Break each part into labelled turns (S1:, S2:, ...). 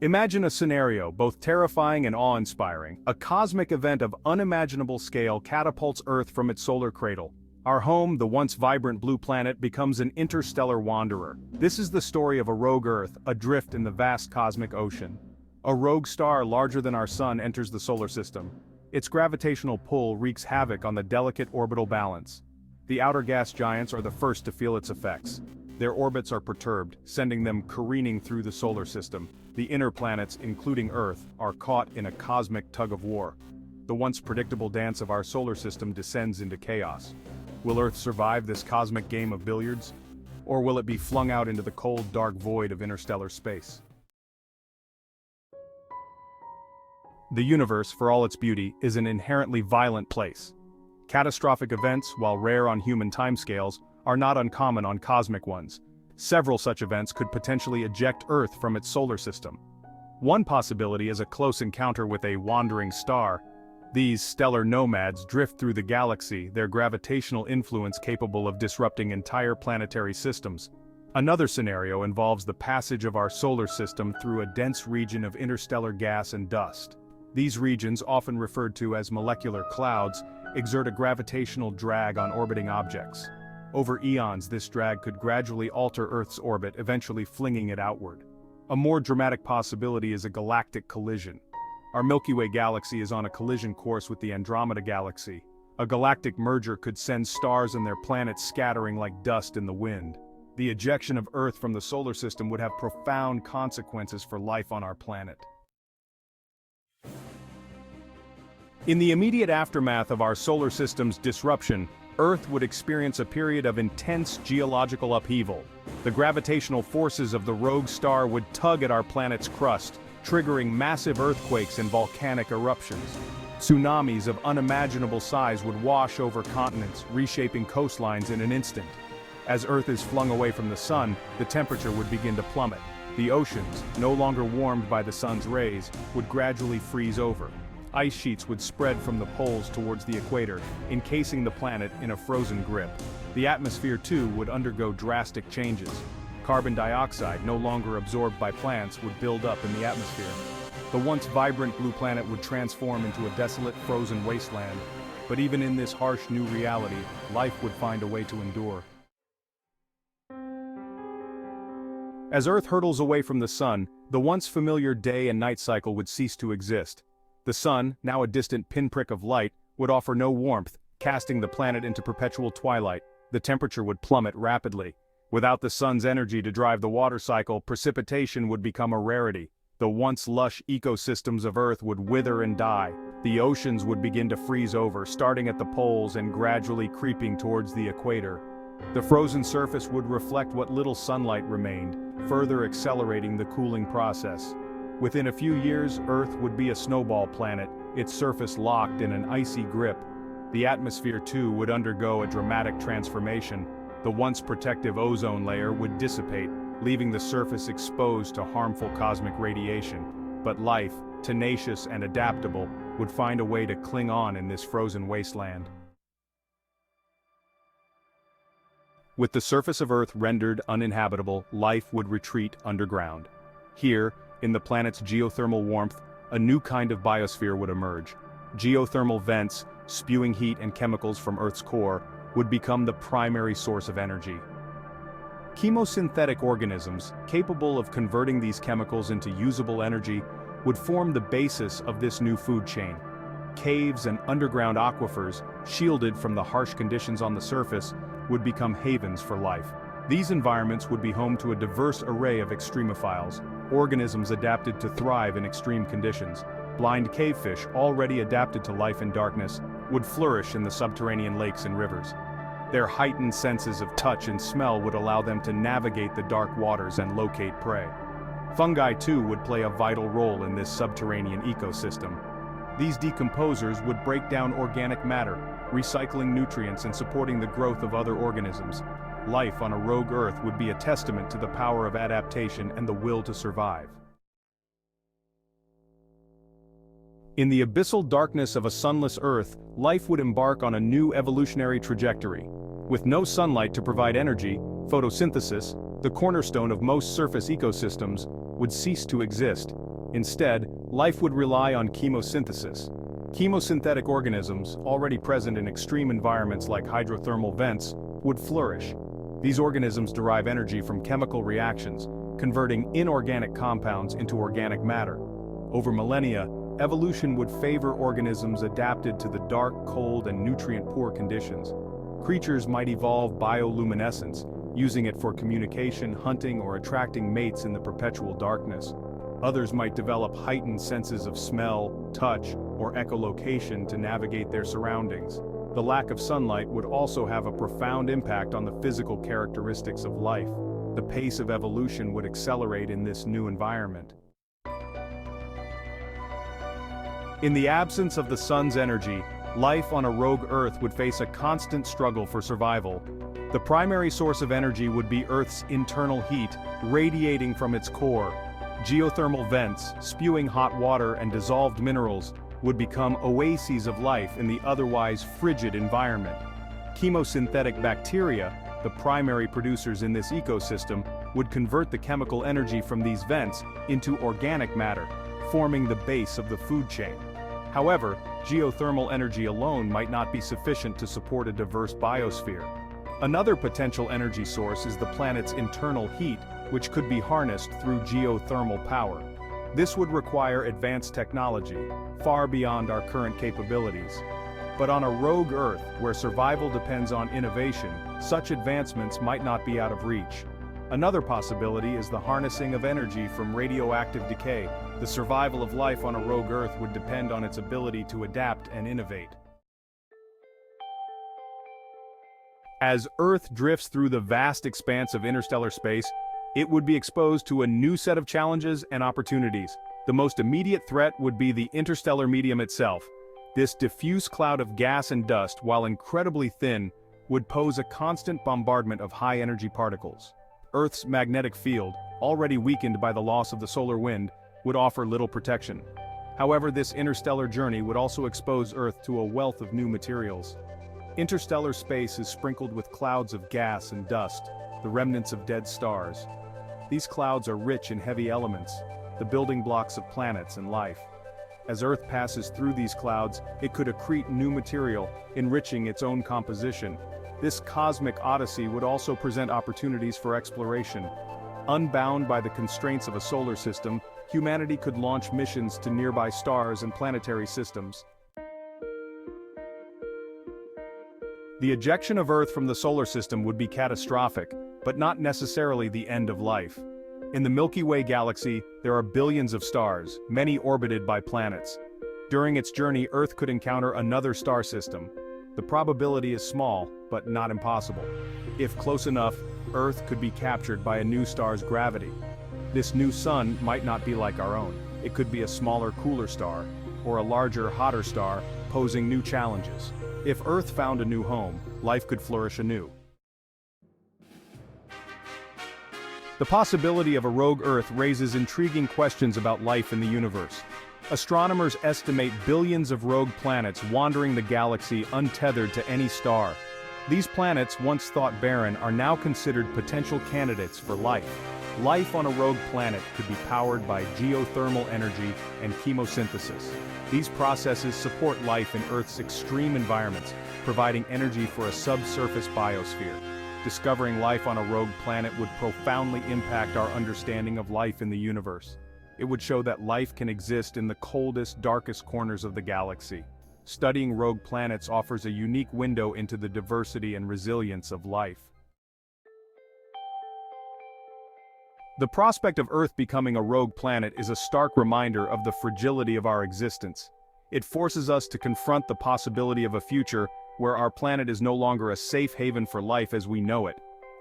S1: Imagine a scenario both terrifying and awe-inspiring. A cosmic event of unimaginable scale catapults Earth from its solar cradle. Our home, the once vibrant blue planet, becomes an interstellar wanderer. This is the story of a rogue Earth, adrift in the vast cosmic ocean. A rogue star larger than our Sun enters the solar system. Its gravitational pull wreaks havoc on the delicate orbital balance. The outer gas giants are the first to feel its effects. Their orbits are perturbed, sending them careening through the solar system. The inner planets, including Earth, are caught in a cosmic tug-of-war. The once predictable dance of our solar system descends into chaos. Will Earth survive this cosmic game of billiards? Or will it be flung out into the cold, dark void of interstellar space? The universe, for all its beauty, is an inherently violent place. Catastrophic events, while rare on human timescales, are not uncommon on cosmic ones. Several such events could potentially eject Earth from its solar system. One possibility is a close encounter with a wandering star. These stellar nomads drift through the galaxy, their gravitational influence capable of disrupting entire planetary systems. Another scenario involves the passage of our solar system through a dense region of interstellar gas and dust. These regions, often referred to as molecular clouds, exert a gravitational drag on orbiting objects. Over eons, this drag could gradually alter Earth's orbit, eventually flinging it outward. A more dramatic possibility is a galactic collision. Our Milky Way galaxy is on a collision course with the Andromeda galaxy. A galactic merger could send stars and their planets scattering like dust in the wind. The ejection of Earth from the solar system would have profound consequences for life on our planet. In the immediate aftermath of our solar system's disruption, Earth would experience a period of intense geological upheaval. The gravitational forces of the rogue star would tug at our planet's crust, triggering massive earthquakes and volcanic eruptions. Tsunamis of unimaginable size would wash over continents, reshaping coastlines in an instant. As Earth is flung away from the Sun, the temperature would begin to plummet. The oceans, no longer warmed by the Sun's rays, would gradually freeze over. Ice sheets would spread from the poles towards the equator, encasing the planet in a frozen grip. The atmosphere, too, would undergo drastic changes. Carbon dioxide, no longer absorbed by plants, would build up in the atmosphere. The once vibrant blue planet would transform into a desolate, frozen wasteland. But even in this harsh new reality, life would find a way to endure. As Earth hurtles away from the Sun, the once familiar day and night cycle would cease to exist. The Sun, now a distant pinprick of light, would offer no warmth, casting the planet into perpetual twilight. The temperature would plummet rapidly. Without the Sun's energy to drive the water cycle, precipitation would become a rarity. The once lush ecosystems of Earth would wither and die. The oceans would begin to freeze over, starting at the poles and gradually creeping towards the equator. The frozen surface would reflect what little sunlight remained, further accelerating the cooling process. Within a few years, Earth would be a snowball planet, its surface locked in an icy grip. The atmosphere, too, would undergo a dramatic transformation. The once protective ozone layer would dissipate, leaving the surface exposed to harmful cosmic radiation. But life, tenacious and adaptable, would find a way to cling on in this frozen wasteland. With the surface of Earth rendered uninhabitable, life would retreat underground. Here, in the planet's geothermal warmth, a new kind of biosphere would emerge. Geothermal vents, spewing heat and chemicals from Earth's core, would become the primary source of energy. Chemosynthetic organisms, capable of converting these chemicals into usable energy, would form the basis of this new food chain. Caves and underground aquifers, shielded from the harsh conditions on the surface, would become havens for life. These environments would be home to a diverse array of extremophiles, organisms adapted to thrive in extreme conditions. Blind cavefish, already adapted to life in darkness, would flourish in the subterranean lakes and rivers. Their heightened senses of touch and smell would allow them to navigate the dark waters and locate prey. Fungi, too, would play a vital role in this subterranean ecosystem. These decomposers would break down organic matter, recycling nutrients and supporting the growth of other organisms. Life on a rogue Earth would be a testament to the power of adaptation and the will to survive. In the abyssal darkness of a sunless Earth, life would embark on a new evolutionary trajectory. With no sunlight to provide energy, photosynthesis, the cornerstone of most surface ecosystems, would cease to exist. Instead, life would rely on chemosynthesis. Chemosynthetic organisms, already present in extreme environments like hydrothermal vents, would flourish. These organisms derive energy from chemical reactions, converting inorganic compounds into organic matter. Over millennia, evolution would favor organisms adapted to the dark, cold, and nutrient-poor conditions. Creatures might evolve bioluminescence, using it for communication, hunting, or attracting mates in the perpetual darkness. Others might develop heightened senses of smell, touch, or echolocation to navigate their surroundings. The lack of sunlight would also have a profound impact on the physical characteristics of life. The pace of evolution would accelerate in this new environment. In the absence of the sun's energy, life on a rogue Earth would face a constant struggle for survival. The primary source of energy would be Earth's internal heat, radiating from its core. Geothermal vents, spewing hot water and dissolved minerals, would become oases of life in the otherwise frigid environment. Chemosynthetic bacteria, the primary producers in this ecosystem, would convert the chemical energy from these vents into organic matter, forming the base of the food chain. However, geothermal energy alone might not be sufficient to support a diverse biosphere. Another potential energy source is the planet's internal heat, which could be harnessed through geothermal power. This would require advanced technology, far beyond our current capabilities. But on a rogue Earth, where survival depends on innovation, such advancements might not be out of reach. Another possibility is the harnessing of energy from radioactive decay. The survival of life on a rogue Earth would depend on its ability to adapt and innovate. As Earth drifts through the vast expanse of interstellar space, it would be exposed to a new set of challenges and opportunities. The most immediate threat would be the interstellar medium itself. This diffuse cloud of gas and dust, while incredibly thin, would pose a constant bombardment of high-energy particles. Earth's magnetic field, already weakened by the loss of the solar wind, would offer little protection. However, this interstellar journey would also expose Earth to a wealth of new materials. Interstellar space is sprinkled with clouds of gas and dust, the remnants of dead stars. These clouds are rich in heavy elements, the building blocks of planets and life. As Earth passes through these clouds, it could accrete new material, enriching its own composition. This cosmic odyssey would also present opportunities for exploration. Unbound by the constraints of a solar system, humanity could launch missions to nearby stars and planetary systems. The ejection of Earth from the solar system would be catastrophic, but not necessarily the end of life. In the Milky Way galaxy, there are billions of stars, many orbited by planets. During its journey, Earth could encounter another star system. The probability is small, but not impossible. If close enough, Earth could be captured by a new star's gravity. This new sun might not be like our own. It could be a smaller, cooler star, or a larger, hotter star, posing new challenges. If Earth found a new home, life could flourish anew. The possibility of a rogue Earth raises intriguing questions about life in the universe. Astronomers estimate billions of rogue planets wandering the galaxy untethered to any star. These planets, once thought barren, are now considered potential candidates for life. Life on a rogue planet could be powered by geothermal energy and chemosynthesis. These processes support life in Earth's extreme environments, providing energy for a subsurface biosphere. Discovering life on a rogue planet would profoundly impact our understanding of life in the universe. It would show that life can exist in the coldest, darkest corners of the galaxy. Studying rogue planets offers a unique window into the diversity and resilience of life. The prospect of Earth becoming a rogue planet is a stark reminder of the fragility of our existence. It forces us to confront the possibility of a future where our planet is no longer a safe haven for life as we know it.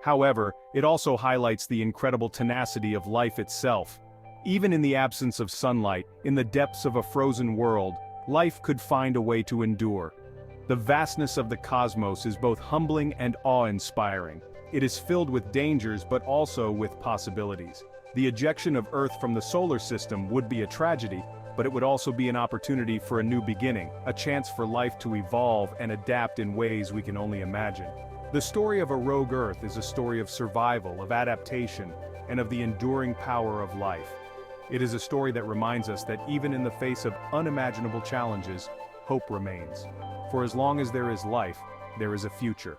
S1: However, it also highlights the incredible tenacity of life itself. Even in the absence of sunlight, in the depths of a frozen world, life could find a way to endure. The vastness of the cosmos is both humbling and awe-inspiring. It is filled with dangers but also with possibilities. The ejection of Earth from the solar system would be a tragedy, but it would also be an opportunity for a new beginning, a chance for life to evolve and adapt in ways we can only imagine. The story of a rogue Earth is a story of survival, of adaptation, and of the enduring power of life. It is a story that reminds us that even in the face of unimaginable challenges, hope remains. For as long as there is life, there is a future.